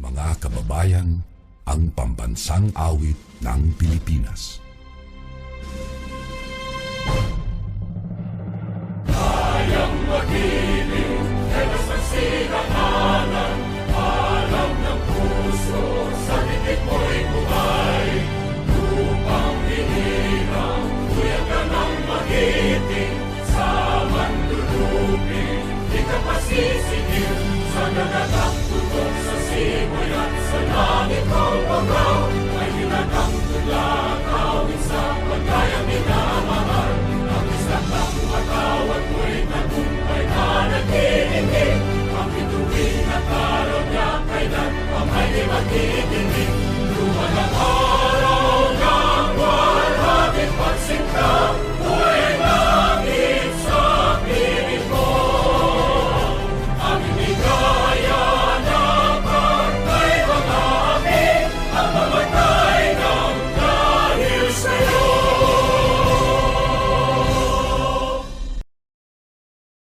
Mga kababayan, ang pambansang awit ng Pilipinas. Kayang magiliw, kailas ng silanganan, alam ng puso, sa titik mo'y buhay. Lupang hinirang, kuya ka ng magiting, sa mandulupin, di ka pasisingil, sa nagatak tutok sa simoy at sa langit kong pagaw, ay hinatang tulad, awit sa pagkayang minamahal, ang isang ng matawad mo'y tagumpay na naghihingi, ang bituin at araw niya kailan pa may di